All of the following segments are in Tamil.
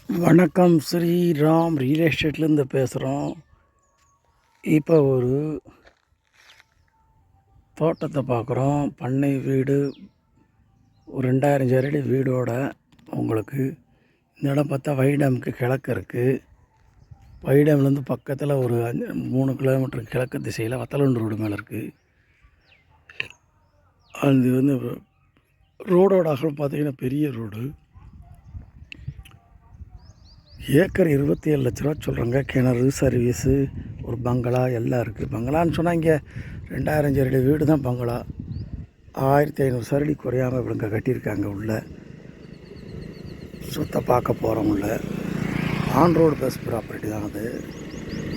வணக்கம், ஸ்ரீராம் ரியல் எஸ்டேட்லேருந்து பேசுகிறோம். இப்போ ஒரு தோட்டத்தை பார்க்குறோம். பண்ணை வீடு, ஒரு 2000 சதுரடி வீடோட உங்களுக்கு. இந்த இடம் பார்த்தா வைடமுக்கு கிழக்கு இருக்குது. வைடம்லேருந்து பக்கத்தில் ஒரு 3 கிலோமீட்டர் கிழக்கு திசையில் வத்தலூர் ரோடு மேலே இருக்குது. அது ரோடோட அகலம் பார்த்திங்கன்னா பெரிய ரோடு. ஏக்கர் 27 லட்ச ரூபா சொல்கிறாங்க. கிணறு, சர்வீஸு, ஒரு பங்களா எல்லாம் இருக்குது. பங்களான்னு சொன்னால் இங்கே 2000 சதுரடி வீடு தான் பங்களா. 1500 சதுரடி குறையாமல் இவங்க கட்டியிருக்காங்க. உள்ள சுத்த பார்க்க போகிறோம். உள்ள ஆன் ரோடு பஸ் ப்ராப்பர்ட்டி தான் அது.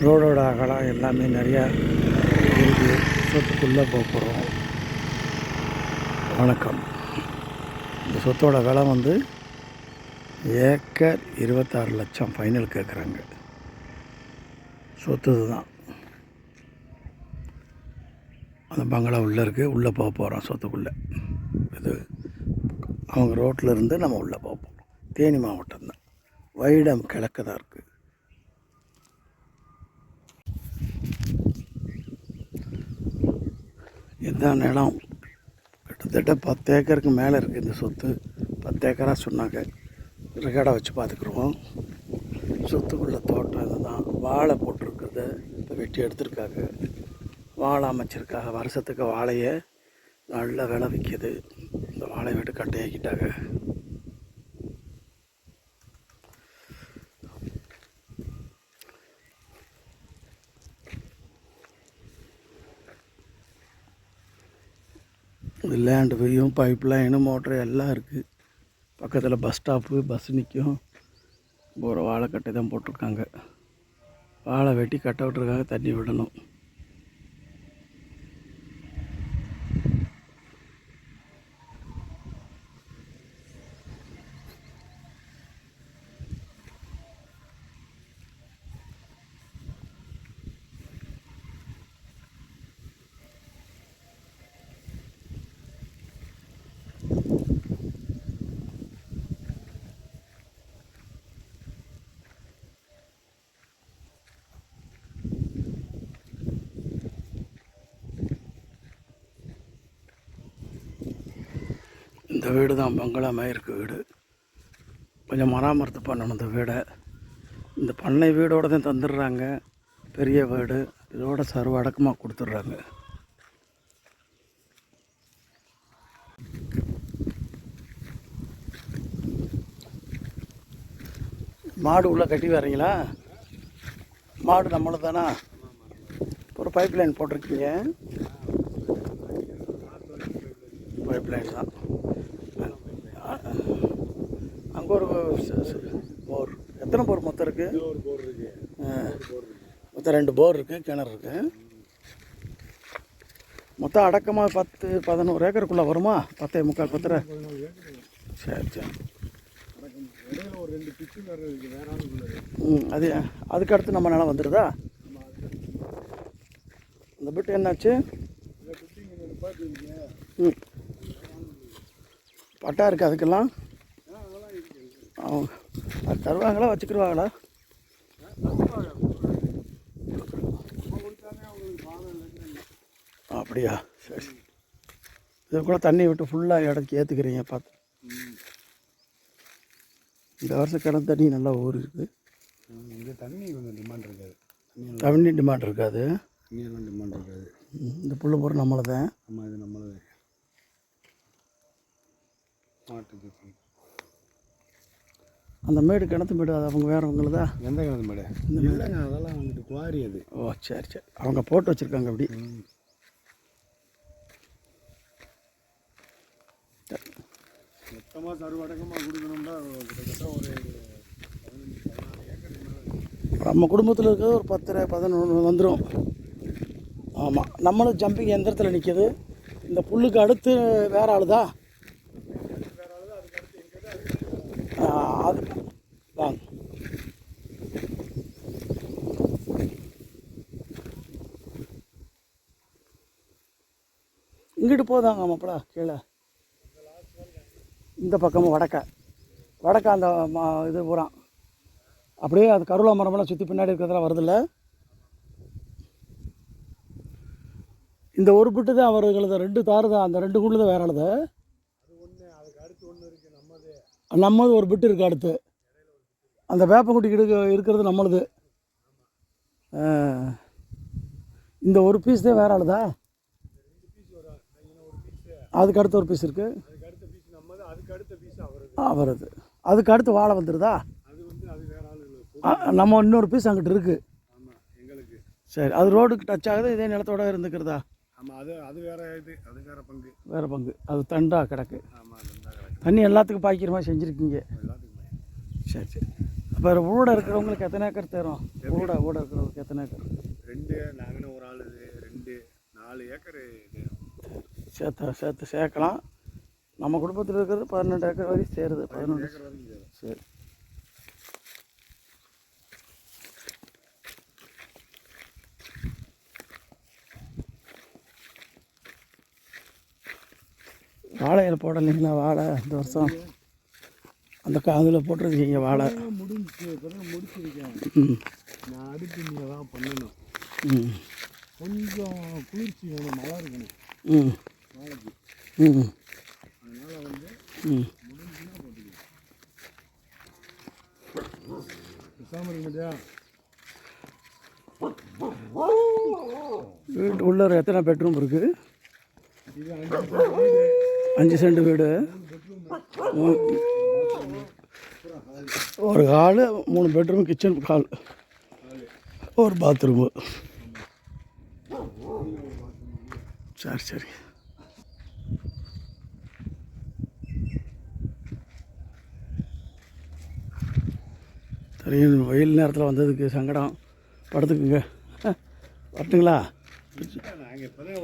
ரோடோட அகலம் எல்லாமே நிறையா இருக்குது. சொத்துக்குள்ளே போகிறோம். வணக்கம். இந்த சொத்தோட விலை ஏக்கர் 26 லட்சம் ஃபைனல் கேட்குறாங்க. சொத்து தான். அந்த பங்களா உள்ளே இருக்குது. உள்ளே போகிறோம் சொத்துக்குள்ளே. இது அவங்க ரோட்டில் இருந்து நம்ம உள்ளே போகிறோம். தேனி மாவட்டம் தான். வைடம் கிழக்கு தான் இருக்குது. இதுதான் இடம். கிட்டத்தட்ட 10 ஏக்கருக்கு மேலே இருக்குது இந்த சொத்து. 10 ஏக்கராக சொன்னாங்க. ரெக்கார்டை வச்சு பார்த்துக்குருவோம். சொத்துக்குள்ள தோட்டம் இதுதான். வாழை போட்டிருக்குது. இப்போ வெட்டி எடுத்துருக்காங்க. வாழை அமைச்சிருக்காங்க. வருஷத்துக்கு வாழையை நல்ல விலை விற்கிது. இந்த வாழை வெட்டு கட்டையாக்கிட்டாங்க. லேண்டு போயும் பைப் லைனு மோட்ரு எல்லாம் இருக்குது. பக்கத்தில் பஸ் ஸ்டாப்பு, பஸ் நிற்கும். ஒரு வாழைக்கட்டை தான் போட்டிருக்காங்க. வாழை வெட்டி கட்ட விட்டுருக்காங்க. தண்ணி விடணும். இந்த வீடு தான் பங்களா மாதிரி இருக்குது. வீடு கொஞ்சம் மராமத்து பண்ணணும். இந்த வீடை இந்த பண்ணை வீடோடு தான் தந்துடுறாங்க. பெரிய வீடு இதோட சர்வ அடக்கமாக கொடுத்துட்றாங்க. மாடு உள்ளே கட்டி வரீங்களா? மாடு நம்மளது தானா? ஒரு பைப் லைன் போட்டிருக்கீங்க. பைப் லைன் தான். அங்கே ஒரு போர். எத்தனை போர் மொத்தம் இருக்குது? மொத்தம் 2 போர் இருக்குது. கிணறு இருக்குது. மொத்தம் அடக்கமாக 10-11 ஏக்கருக்குள்ளே வருமா? 10.75 10. சரி சரி. அது அதுக்கு அடுத்து நம்ம நிலம் வந்துடுதா? இந்த பிட்டு என்னாச்சு? பட்டா இருக்குது அதுக்கெல்லாம்? அது தருவாங்களா? வச்சுக்கிடுவாங்களா? அப்படியா? சரி. இது கூட தண்ணி விட்டு ஃபுல்லாக இடத்துக்கு ஏற்றுக்கிறீங்க பார்த்து. இந்த வருஷம் கிணத்து தண்ணி நல்லா ஊர் இருக்குது. இந்த தண்ணி கொஞ்சம் டிமாண்ட் இருக்காது. தண்ணி டிமாண்ட் இருக்காது. தண்ணியெல்லாம் டிமாண்ட் இருக்காது. இந்த புல் பூரா நம்மளதான். ஆமாம், இது நம்மளது. மாட்டுக்கு அந்த மேடு கிணத்து மேடு அது அவங்க வேறவங்களதா? எந்த கிணத்து மேடு? இந்த மேடுங்க அதெல்லாம் குவாரி அது. ஓ சரி சரி. அவங்க போட்டு வச்சுருக்காங்க அப்படி. மொத்தமாக சர்வடக்கமாக கொடுக்கணும்னா கிட்டத்தட்ட ஒரு 15-16 ஏக்கர். நம்ம குடும்பத்தில் இருக்கிறது ஒரு 10-11 வந்துடும். ஆமாம். நம்மளும் ஜம்பிங் எந்திரத்தில் நிற்கிது. இந்த புல்லுக்கு அடுத்து வேறு ஆளுதா? அது வாங்க. இங்கிட்டு போதாங்க மாப்பிளா கீழே. இந்த பக்கமும் வடக்க அந்த இது பூரா அப்படியே அது கருவலா மரமெல்லாம் சுற்றி பின்னாடி இருக்கிறதெல்லாம் வருதில்ல. இந்த ஒரு பிட்டு தான் அவர்களது 2 தாறு தான், அந்த 2 கூண்டு தான் வேற ஆளுது. அது ஒன்று, அதுக்கு அடுத்து ஒன்று இருக்குது நம்மது. நம்மது ஒரு பிட்டு இருக்குது அடுத்து. அந்த வேப்பங்குட்டி இருக்கிறது நம்மளுது. இந்த ஒரு பீஸ் தான் வேற ஆளுதா. அதுக்கு அடுத்த ஒரு பீஸ் இருக்குது. அதுக்கு அடுத்த பீஸ் நம்மது, அதுக்கு அடுத்த பீஸ் அவரது. அதுக்கு அடுத்து வாழை வந்துடுதா. அது வந்து அது வேற ஆளு. நம்ம இன்னொரு பீஸ் அங்கிட்டு இருக்குது. ஆமாம் எங்களுக்கு. சரி, அது ரோடுக்கு டச் ஆகுது, இதே நிலத்தோட இருந்துக்கிறதா. ஆமாம், அது வேற இது, அது வேற பங்கு. வேறு பங்கு, அது தண்டா கிடக்கு. ஆமாம், அது தான் கிடக்கு. தண்ணி எல்லாத்துக்கும் பாய்க்கிற மாதிரி செஞ்சுருக்கீங்க. எல்லாத்துக்குமே. சரி சரி. அப்போ ஊட இருக்கிறவங்களுக்கு எத்தனை ஏக்கர் தரும்? ஊட இருக்கிறவங்களுக்கு எத்தனை ஏக்கர்? 2, நாங்கன்னு ஒரு ஆள் இது 2, 4 ஏக்கர் இது. சேர்த்து சேர்க்கலாம். நம்ம குடும்பத்தில் இருக்கிறது 12 ஏக்கர் வரைக்கும் சேருது. 11 ஏக்கர் வரைக்கும் சேரும். சரி. வாழையில் போடலைங்களா? வாழை இந்த வருஷம் அந்த அதில் போட்டிருக்கீங்க வாழை. முடிஞ்சிச்சு, இப்போதான் முடிச்சிருக்கேன். நான் அடுத்து நீங்கள் தான் பண்ணணும். கொஞ்சம் குளிர்ச்சி வேணும், மழை இருக்கணும் நாளைக்கு. அதனால் வந்து முடிஞ்சுன்னா போட்டுக்கலாம். பேசாமல் இருக்கியா? வீட்டு உள்ள எத்தனை பெட்ரூம் இருக்குது? இது 5 சென்ட் வீடு. ஒரு ஹாலு, 3 பெட்ரூம், கிச்சன் ஹால், ஒரு பாத்ரூமு. சரி சரி. தெரியும், வெயில் நேரத்தில் வந்ததுக்கு சங்கடம். படுத்துக்குங்க. வரட்டுங்களா? நாங்கள் இப்போ தான்